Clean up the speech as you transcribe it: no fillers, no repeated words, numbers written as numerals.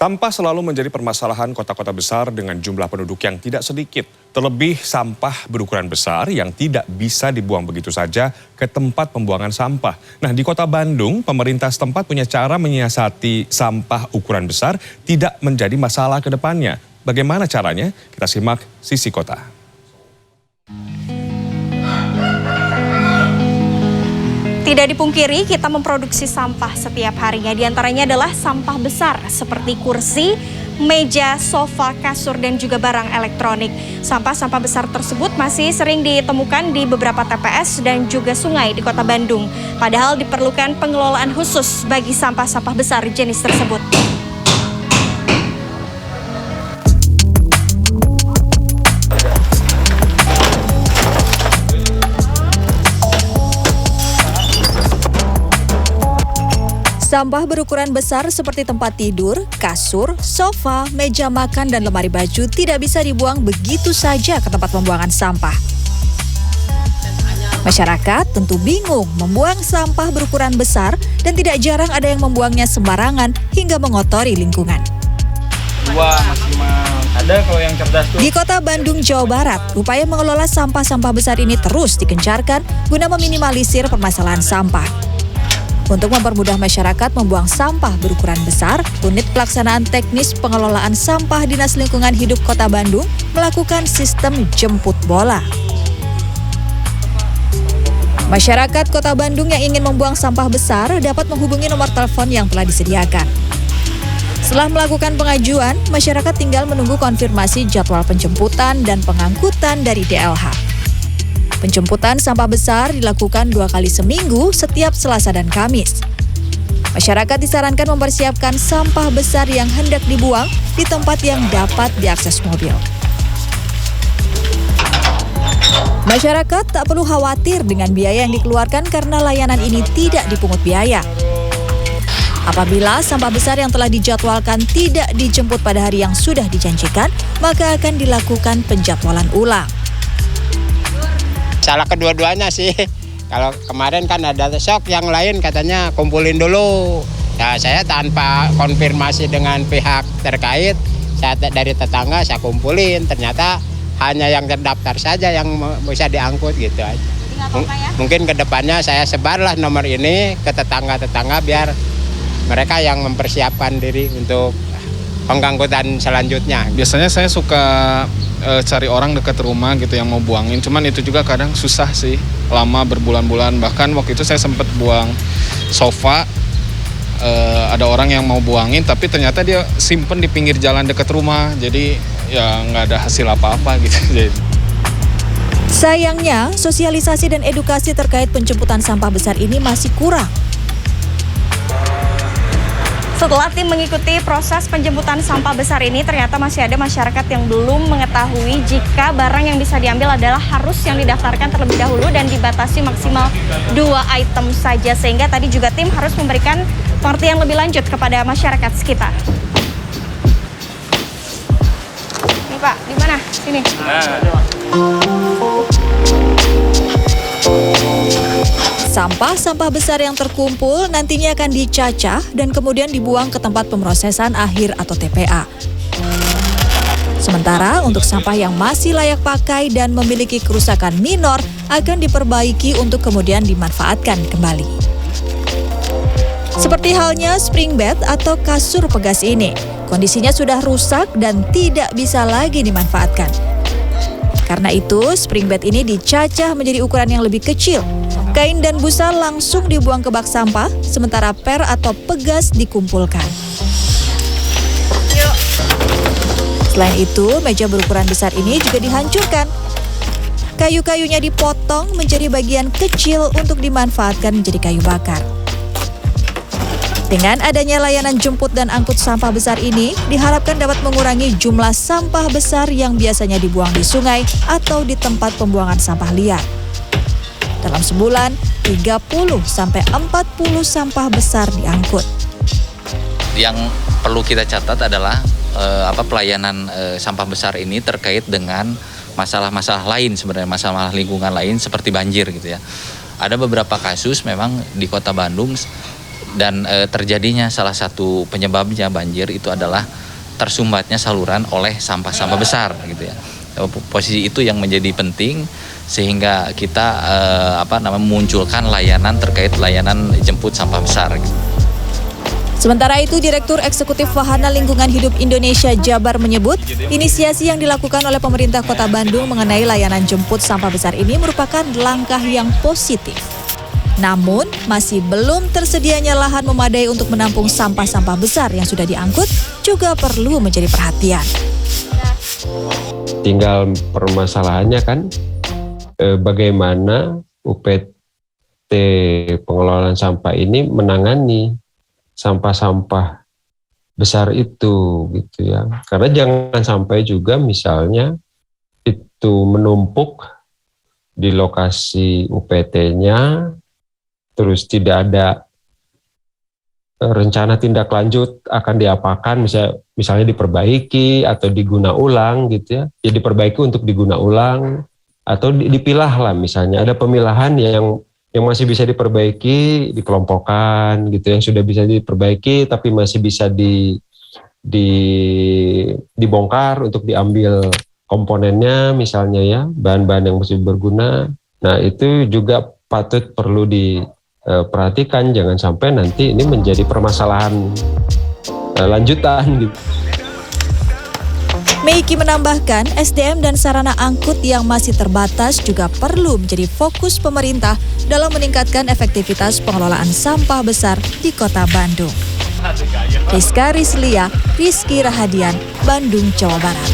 Sampah selalu menjadi permasalahan kota-kota besar dengan jumlah penduduk yang tidak sedikit. Terlebih sampah berukuran besar yang tidak bisa dibuang begitu saja ke tempat pembuangan sampah. Nah, di kota Bandung, pemerintah setempat punya cara menyiasati sampah ukuran besar tidak menjadi masalah ke depannya. Bagaimana caranya? Kita simak Sisi Kota. Tidak dipungkiri, kita memproduksi sampah setiap harinya. Di antaranya adalah sampah besar seperti kursi, meja, sofa, kasur, dan juga barang elektronik. Sampah-sampah besar tersebut masih sering ditemukan di beberapa TPS dan juga sungai di kota Bandung. Padahal diperlukan pengelolaan khusus bagi sampah-sampah besar jenis tersebut. Sampah berukuran besar seperti tempat tidur, kasur, sofa, meja makan, dan lemari baju tidak bisa dibuang begitu saja ke tempat pembuangan sampah. Masyarakat tentu bingung membuang sampah berukuran besar dan tidak jarang ada yang membuangnya sembarangan hingga mengotori lingkungan. Maksimal. Ada kalau yang cerdas tuh. Di kota Bandung, Jawa Barat, upaya mengelola sampah-sampah besar ini terus digencarkan guna meminimalisir permasalahan sampah. Untuk mempermudah masyarakat membuang sampah berukuran besar, Unit Pelaksanaan Teknis Pengelolaan Sampah Dinas Lingkungan Hidup Kota Bandung melakukan sistem jemput bola. Masyarakat Kota Bandung yang ingin membuang sampah besar dapat menghubungi nomor telepon yang telah disediakan. Setelah melakukan pengajuan, masyarakat tinggal menunggu konfirmasi jadwal penjemputan dan pengangkutan dari DLH. Penjemputan sampah besar dilakukan 2 kali seminggu setiap Selasa dan Kamis. Masyarakat disarankan mempersiapkan sampah besar yang hendak dibuang di tempat yang dapat diakses mobil. Masyarakat tak perlu khawatir dengan biaya yang dikeluarkan karena layanan ini tidak dipungut biaya. Apabila sampah besar yang telah dijadwalkan tidak dijemput pada hari yang sudah dijanjikan, maka akan dilakukan penjadwalan ulang. Salah kedua-duanya sih. Kalau kemarin kan ada shock, yang lain katanya kumpulin dulu. Ya, saya tanpa konfirmasi dengan pihak terkait, saya dari tetangga saya kumpulin. Ternyata hanya yang terdaftar saja yang bisa diangkut gitu aja. Mungkin kedepannya saya sebarlah nomor ini ke tetangga-tetangga biar mereka yang mempersiapkan diri untuk pengangkutan selanjutnya. Biasanya saya suka cari orang dekat rumah gitu yang mau buangin, cuman itu juga kadang susah sih, lama berbulan-bulan. Bahkan waktu itu saya sempat buang sofa, ada orang yang mau buangin tapi ternyata dia simpen di pinggir jalan dekat rumah, jadi ya nggak ada hasil apa-apa gitu. Sayangnya, sosialisasi dan edukasi terkait penjemputan sampah besar ini masih kurang. Setelah tim mengikuti proses penjemputan sampah besar ini, ternyata masih ada masyarakat yang belum mengetahui jika barang yang bisa diambil adalah harus yang didaftarkan terlebih dahulu dan dibatasi maksimal 2 item saja. Sehingga tadi juga tim harus memberikan pengertian lebih lanjut kepada masyarakat sekitar. Nih Pak, di mana? Sini. Sampah-sampah besar yang terkumpul nantinya akan dicacah dan kemudian dibuang ke tempat pemrosesan akhir atau TPA. Sementara untuk sampah yang masih layak pakai dan memiliki kerusakan minor akan diperbaiki untuk kemudian dimanfaatkan kembali. Seperti halnya spring bed atau kasur pegas ini, kondisinya sudah rusak dan tidak bisa lagi dimanfaatkan. Karena itu, spring bed ini dicacah menjadi ukuran yang lebih kecil. Kain dan busa langsung dibuang ke bak sampah, sementara per atau pegas dikumpulkan. Selain itu, meja berukuran besar ini juga dihancurkan. Kayu-kayunya dipotong menjadi bagian kecil untuk dimanfaatkan menjadi kayu bakar. Dengan adanya layanan jemput dan angkut sampah besar ini, diharapkan dapat mengurangi jumlah sampah besar yang biasanya dibuang di sungai atau di tempat pembuangan sampah liar. Dalam sebulan, 30-40 sampah besar diangkut. Yang perlu kita catat adalah pelayanan sampah besar ini terkait dengan masalah-masalah lain, sebenarnya masalah lingkungan lain seperti banjir gitu ya. Ada beberapa kasus memang di Kota Bandung Dan terjadinya salah satu penyebabnya banjir itu adalah tersumbatnya saluran oleh sampah-sampah besar gitu ya. Posisi itu yang menjadi penting sehingga kita memunculkan layanan terkait layanan jemput sampah besar. Sementara itu, Direktur Eksekutif Wahana Lingkungan Hidup Indonesia Jabar menyebut, inisiasi yang dilakukan oleh pemerintah Kota Bandung mengenai layanan jemput sampah besar ini merupakan langkah yang positif. Namun, masih belum tersedianya lahan memadai untuk menampung sampah-sampah besar yang sudah diangkut juga perlu menjadi perhatian. Tinggal permasalahannya kan bagaimana UPT pengelolaan sampah ini menangani sampah-sampah besar itu gitu ya. Karena jangan sampai juga misalnya itu menumpuk di lokasi UPT-nya, terus tidak ada rencana tindak lanjut akan diapakan, misalnya diperbaiki atau diguna ulang gitu ya. Ya diperbaiki untuk diguna ulang atau dipilah lah, misalnya ada pemilahan yang masih bisa diperbaiki, dikelompokkan gitu, yang sudah bisa diperbaiki tapi masih bisa dibongkar untuk diambil komponennya misalnya ya, bahan-bahan yang masih berguna. Nah itu juga patut perlu diperhatikan, jangan sampai nanti ini menjadi permasalahan lanjutan gitu. Meiki menambahkan, SDM dan sarana angkut yang masih terbatas juga perlu menjadi fokus pemerintah dalam meningkatkan efektivitas pengelolaan sampah besar di Kota Bandung. Rizka Rizlia, Rizky Rahadian, Bandung, Jawa Barat.